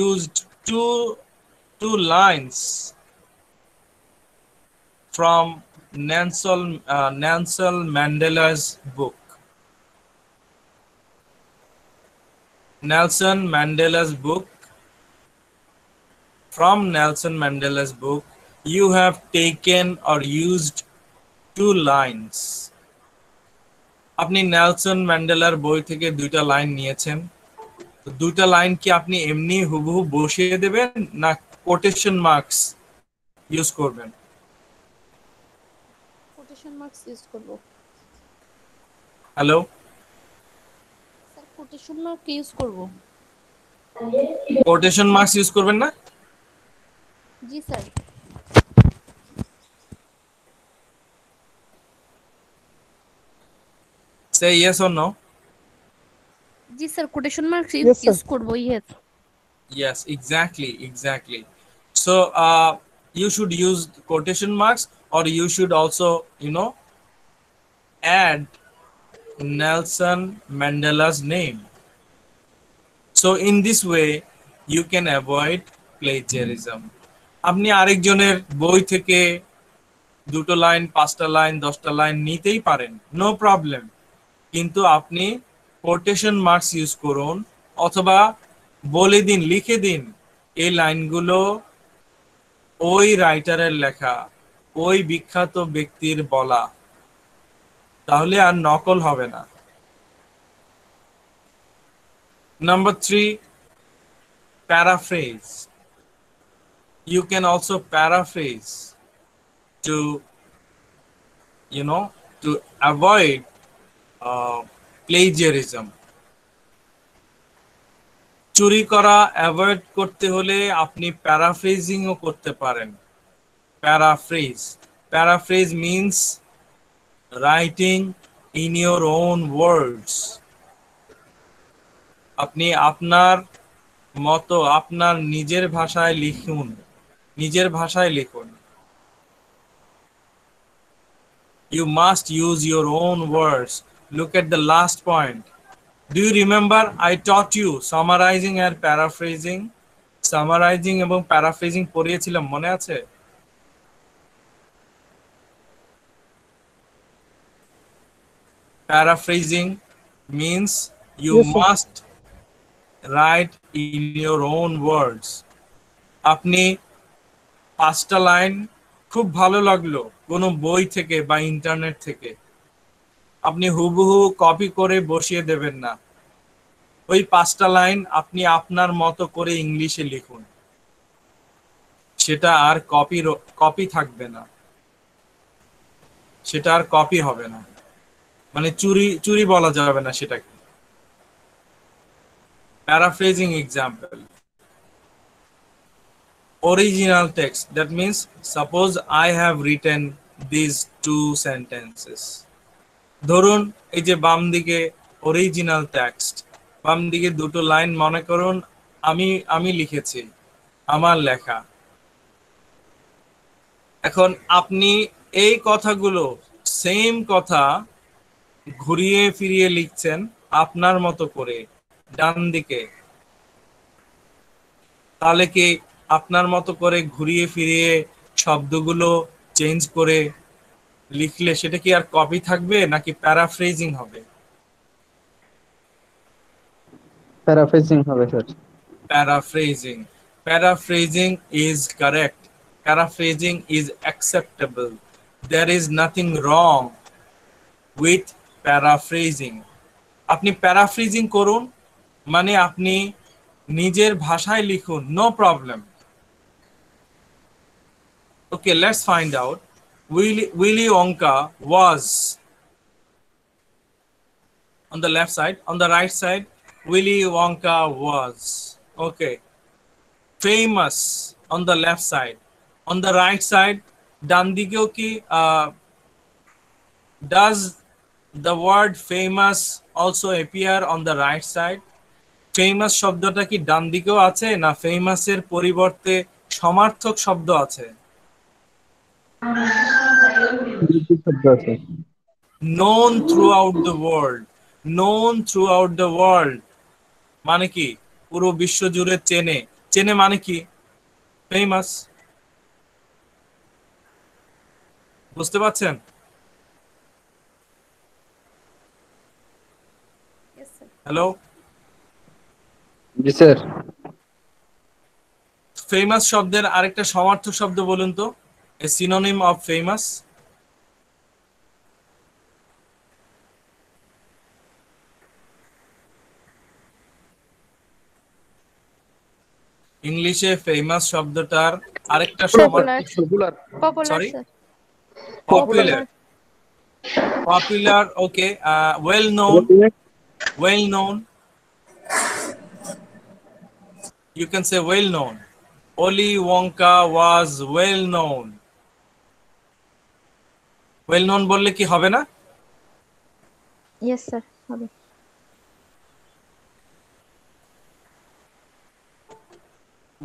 used two lines from Nelson Mandela's book. Nelson Mandela's book. From Nelson Mandela's book, you have taken or used 2 lines. আপনি Nelson ম্যান্ডেলার বই থেকে 2টা line নিয়েছেন, তো 2টা line কি আপনি এমনি হুবহু বসিয়ে দেবেন না কোটেশন মার্কস ইউজ করবেন? কোটেশন মার্কস ইউজ করব। Hello, sir quotation mark use করব। কোটেশন মার্কস ইউজ করবেন না? জি sir. Say yes or no. জি sir quotation marks Yes, sir. Use করব। Yes. Yes, exactly. So you should use quotation marks, or you should also, add Nelson Mandela's name. So in this way you can avoid plagiarism. আপনি আরেকজনের বই থেকে দুটো line, পাঁচটা line, 10টা line নিতেই পারেন, নো প্রবলেম, কিন্তু আপনি কোটেশন মার্কস ইউজ করুন, অথবা বলে দিন, লিখে দিন এই লাইনগুলো ওই রাইটারের লেখা, ওই বিখ্যাত ব্যক্তির বলা, তাহলে আর নকল হবে না। Number 3, paraphrase. You can also paraphrase to avoid plagiarism. চুরি করা অ্যাভয়েড করতে হলে আপনি প্যারাফ্রেজিংও করতে পারেন। Paraphrase means writing in your own words. আপনি আপনার মতো আপনার নিজের ভাষায় লিখুন। You must use your own words. Look at the last point. Do you remember I taught you summarizing and paraphrasing? Summarizing এবং paraphrasing পড়িয়েছিলাম, মনে আছে? Paraphrasing means you Yes, sir. must write in your own words. আপনি 5টা line খুব ভালো লাগলো কোনো বই থেকে বা ইন্টারনেট থেকে, আপনি হুবহু কপি করে বসিয়ে দেবেন না। ওই 5টা লাইন আপনি আপনার মতো করে ইংলিশে লিখুন, সেটা আর কপি থাকবে না, সেটা আর কপি হবে না, মানে চুরি বলা যাবে না সেটাকে। Paraphrasing example, original text, that means suppose I have written these 2 sentences. ধরুন এই যে বাম দিকে অরিজিনাল টেক্সট, বাম দিকে দুটো লাইন মনে করুন আমি লিখেছি, আমার লেখা। এখন আপনি এই কথাগুলো সেম কথা ঘুরিয়ে ফিরিয়ে লিখছেন আপনার মতো করে ডান দিকে, তাহলে কি আপনার মতো করে ঘুরিয়ে ফিরিয়ে শব্দগুলো চেঞ্জ করে লিখলে সেটা কি আর কপি থাকবে নাকি প্যারাফ্রেজিং হবে? প্যারাফ্রেজিং হবে sir. Paraphrasing is correct. Paraphrasing is acceptable. There is nothing wrong with paraphrasing. আপনি প্যারাফ্রেজিং করুন, মানে আপনি নিজের ভাষায় লিখুন, no problem. Okay, let's find out. Willy Wonka was on the left side. On the right side, Willy Wonka was. Okay. Famous on the left side. On the right side, ডান দিকেও কি does the word famous also appear on the right side? Famous শব্দটা কি ডান দিকেও আছে, না famous এর পরিবর্তে সমার্থক শব্দ আছে? known throughout the world মানে কি পুরো বিশ্ব জুড়ে চেনে মানে কি ফেমাস। বুঝতে পারছেন? Yes sir. হ্যালো, জি স্যার। ফেমাস শব্দের আরেকটা সমার্থক শব্দ বলুন তো, এ সিনোনিম অফ ফেমাস। ইংলিশে ফেমাস শব্দটার আরেকটা সমার্থক, popular sorry, sir. Popular. Popular, okay. Well known. Well known. You can say well known. Oli Wonka was well known. Well known বললে কি হবে না? ইয়েস স্যার হবে।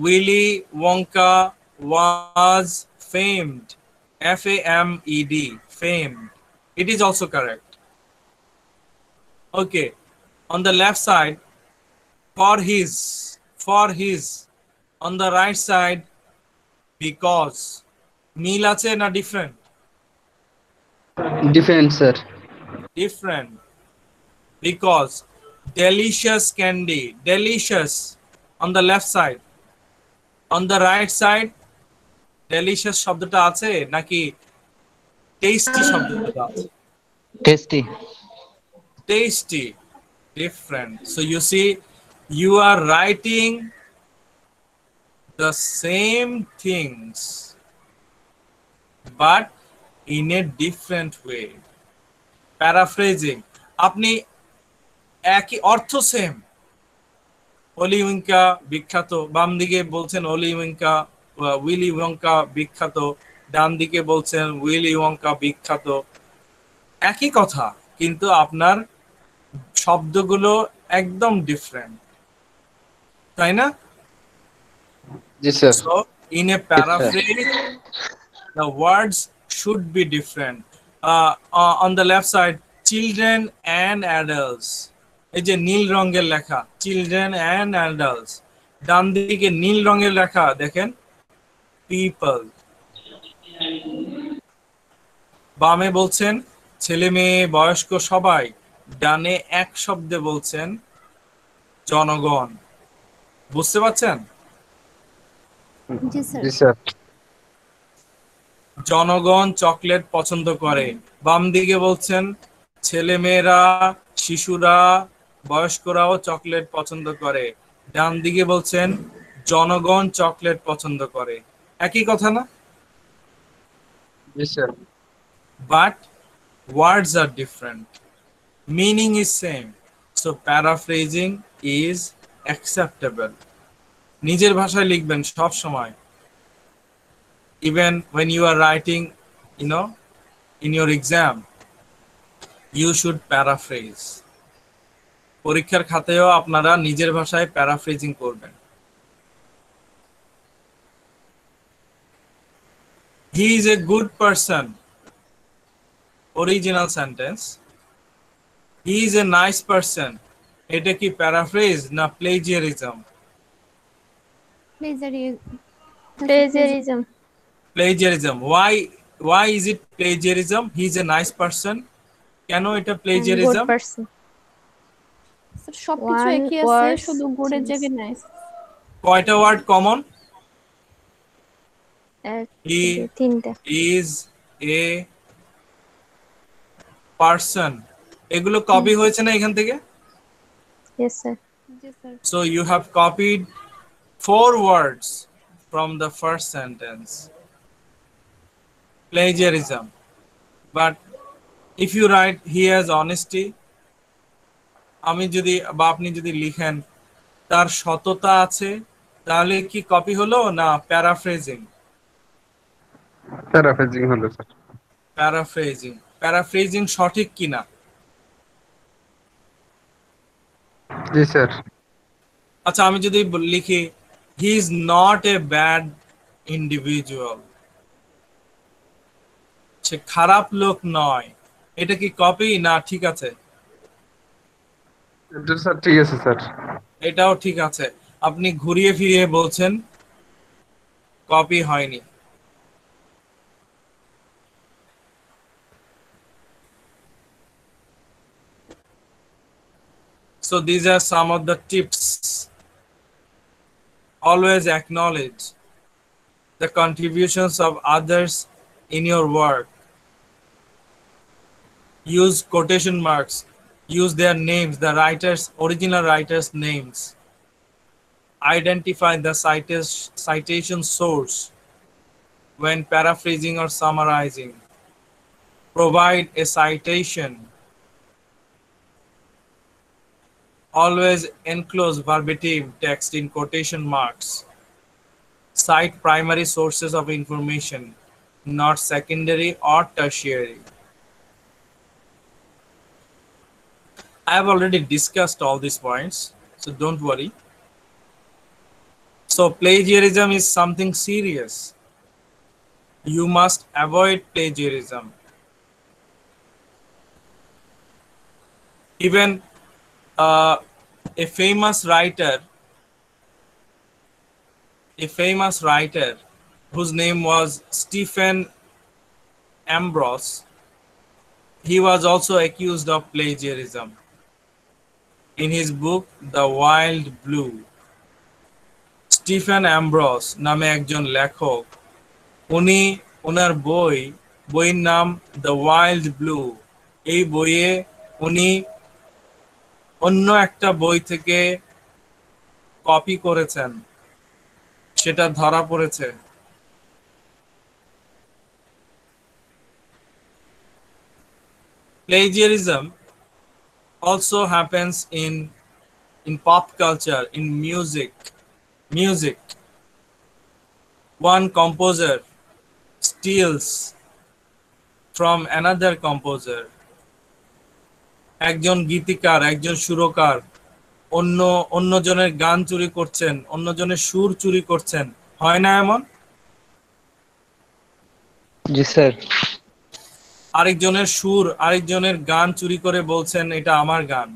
Willy Wonka was famed. Famed. Famed. It is also correct. Okay. On the left side, for his. On the right side, because. মিল আছে না different? Defence sir. Different. Because delicious candy. Delicious. On the left side. On the right side, delicious শব্দটা আছে নাকি tasty শব্দটা আছে? Tasty. Tasty. Different. So you see, you are writing the same things but in a different way. Paraphrasing. আপনি একই অর্থ same. অলি উইঙ্কা বিখ্যাত, বাম দিকে বলছেন অলি উইঙ্কা উইলি ওয়ঙ্কা বিখ্যাত, ডান দিকে বলছেন উইলি ওয়ঙ্কা বিখ্যাত, একই কথা কিন্তু আপনার শব্দগুলো একদম ডিফারেন্ট, তাই না? জি sir. So in a paraphrase the words should be different. On the left side, children and adults. এই যে নীল রঙের লেখা চিলড্রেন অ্যান্ড অ্যাডাল্টস, ডান দিকে নীল রঙের লেখা দেখেন পিপল। বামে বলছেন ছেলে মেয়ে বয়স্ক সবাই, ডানে এক শব্দে বলছেন জনগণ। বুঝতে পারছেন? জি স্যার। জি স্যার। জনগণ চকলেট পছন্দ করে, বাম দিকে বলছেন ছেলে মেয়েরা শিশুরা বয়স্করাও চকলেট পছন্দ করে, ডান দিকে বলছেন জনগণ চকলেট পছন্দ করে। একই কথা না? জি sir. But words are different, meaning is same, so paraphrasing is acceptable. নিজের ভাষায় লিখবেন সব সময়, even when you are writing, in your exam, you should paraphrase. পরীক্ষার খাতায়ও আপনারা নিজের ভাষায় প্যারাফ্রেজিং করবেন। He is a good person. Original sentence. He is a nice person. এটা কি প্যারাফ্রেজ না plagiarism? Plagiarism. Plagiarism. Why is it plagiarism? He is a nice person. কেন এটা প্লেজিয়ারিজম? স্যার সবকিছু একই আছে, শুধু গুডের জায়গায় নাইস। কয়টা ওয়ার্ড কমন? He তিনটা। is a person. এগুলো কপি হয়েছে না এখান থেকে? Yes sir. G sir. So you have copied 4 words from the first sentence. Plagiarism. But if you write he has honesty, আমি যদি বা আপনি যদি লিখেন তার সততা আছে, তাহলে কি কপি হলো না প্যারাফ্রেজিং? প্যারাফ্রেজিং হলো স্যার। প্যারাফ্রেজিং সঠিক কিনা? জি স্যার। আচ্ছা আমি যদি লিখি he is not a bad individual, সে খারাপ লোক নয়, এটা কি কপি না ঠিক আছে? এটা স্যার ঠিক আছে স্যার। এটাও ঠিক আছে। আপনি ঘুরিয়ে ফিরিয়ে বলছেন কপি হয়নি। So these are some of the tips. Always acknowledge the contributions of others in your work. Use quotation marks. Use their names, the original writers' names. Identify the citation source when paraphrasing or summarizing. provide a citation, always enclose verbatim text in quotation marks, cite primary sources of information, not secondary or tertiary. I have already discussed all these points, so don't worry. So plagiarism is something serious. You must avoid plagiarism. Even a famous writer whose name was Stephen Ambrose, he was also accused of plagiarism. In his book, The Wild Blue, Stephen Ambrose নামে একজন লেখক, উনি ওনার বইয়ের নাম the wild blue. এই বইয়ে উনি অন্য একটা বই থেকে কপি করেছেন, সেটা ধরা পড়েছে। Plagiarism also happens in pop culture, in music. One composer steals from another composer. একজন গীতিকার, একজন সুরকার অন্যজনের গান চুরি করছেন, অন্যজনের সুর চুরি করছেন, হয় না এমন? জি স্যার। আরেকজনের সুর, আরেকজনের গান চুরি করে বলছেন এটা আমার গান।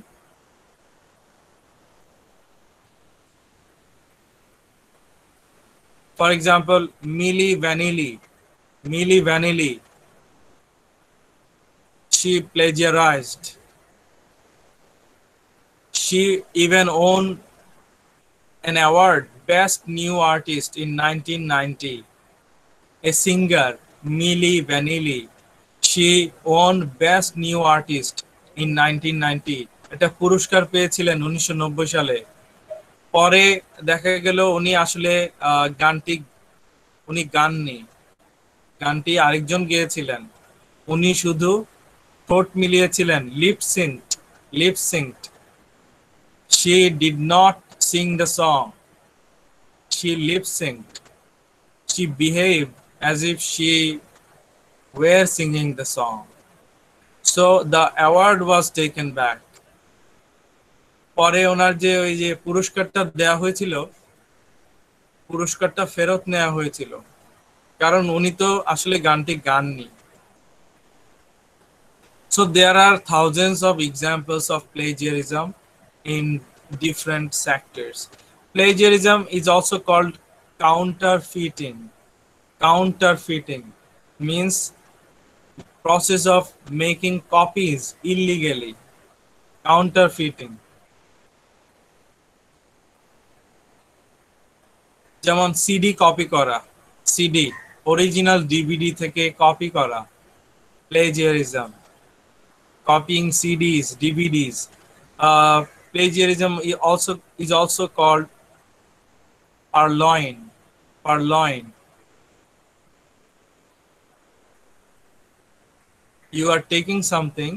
For example, Milli Vanilli, she plagiarized. She even won an award, Best New Artist in 1990. A singer, Milli Vanilli, she won Best New Artist in 1990. এটা পুরস্কার পেয়েছিলেন 1990 সালে। পরে দেখা গেল উনি আসলে উনি গাননি, গানটি আরেকজন গেয়েছিলেন। উনি শুধু ঠোঁট মিলিয়েছিলেন, lip সিঙ্কড। She did not sing the song. She lip synced. She behaved as if she were singing the song. So the award was taken back. পরে ওনার যে ওই যে পুরস্কারটা দেয়া হয়েছিল, পুরস্কারটা ফেরত নেওয়া হয়েছিল, কারণ উনি তো আসলে গানটি গাননি। So there are thousands of examples of plagiarism in different sectors. Plagiarism is also called counterfeiting. Counterfeiting means process of making copies illegally. Counterfeiting. যেমন সিডি কপি করা, সিডি অরিজিনাল ডিভিডি থেকে কপি করা, plagiarism. Copying CDs, DVDs. Plagiarism is also called purloin. You are taking something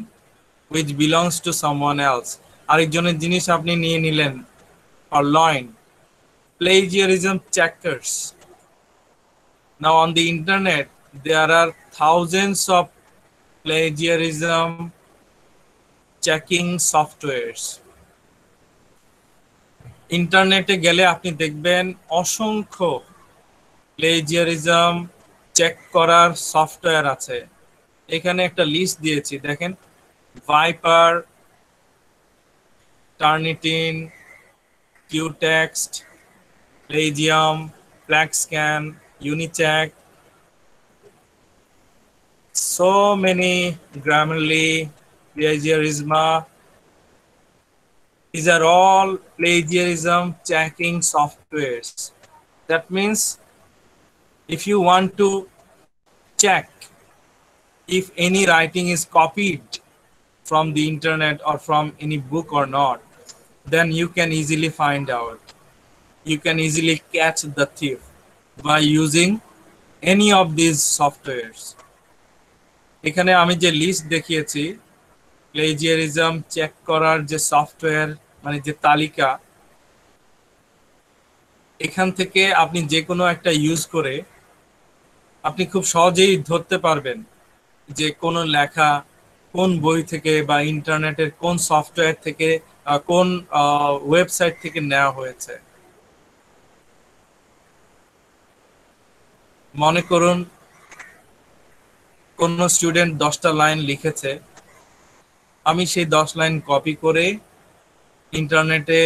which belongs to someone else. আরেকজনের জিনিস আপনি নিয়ে নিলেন, purloin. Plagiarism checkers. Now on the internet there are thousands of plagiarism checking softwares. ইন্টারনেটে গেলে আপনি দেখবেন অসংখ্য প্লেজিয়ারিজম চেক করার সফটওয়্যার আছে। এখানে একটা লিস্ট দিয়েছি, দেখেন। ভাইপার, টার্নিটিন, কিউটেক্সট, প্লেজিয়াম, ফ্ল্যাক্সক্যান, Unicheck, so many, Grammarly, Plagiarisma. These are all plagiarism checking softwares. That means if you want to check if any writing is copied from the internet or from any book or not, then you can easily find out. You can easily catch the thief by using any of these softwares. এখানে আমি যে list দেখিয়েছি plagiarism check করার যে software মানে যে তালিকা, এখান থেকে আপনি যে কোনো একটা ইউজ করে আপনি খুব সহজেই ধরতে পারবেন যে কোন লেখা কোন বই থেকে বা ইন্টারনেটের কোন সফটওয়্যার থেকে কোন ওয়েবসাইট থেকে নেওয়া হয়েছে। মনে করুন কোন স্টুডেন্ট 10টা লাইন লিখেছে, আমি সেই 10 লাইন কপি করে ইন্টারনেটে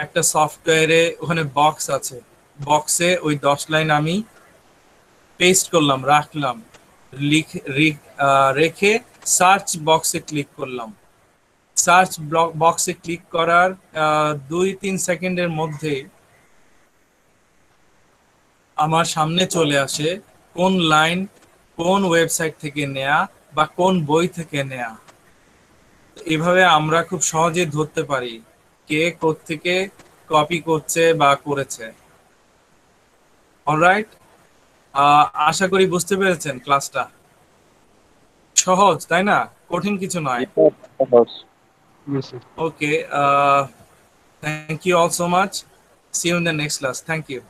একটা সফটওয়্যারে ওখানে বক্স আছে, বক্সে ওই 10 লাইন আমি পেস্ট করলাম, রাখলাম, রেখে সার্চ বক্সে ক্লিক করলাম। সার্চ বক্সে ক্লিক করার 2-3 সেকেন্ডের মধ্যে আমার সামনে চলে আসে কোন লাইন কোন ওয়েবসাইট থেকে নেয়া বা কোন বই থেকে নেয়া। এভাবে আমরা খুব সহজে ধরতে পারি কে কোত্থেকে কপি করছে বা করেছে। অলরাইট, আশা করি বুঝতে পেরেছেন ক্লাসটা। সহজ তাই না, কঠিন কিছু নয়। জি sir. Okay, thank you all so much. See you in the next class. Thank you.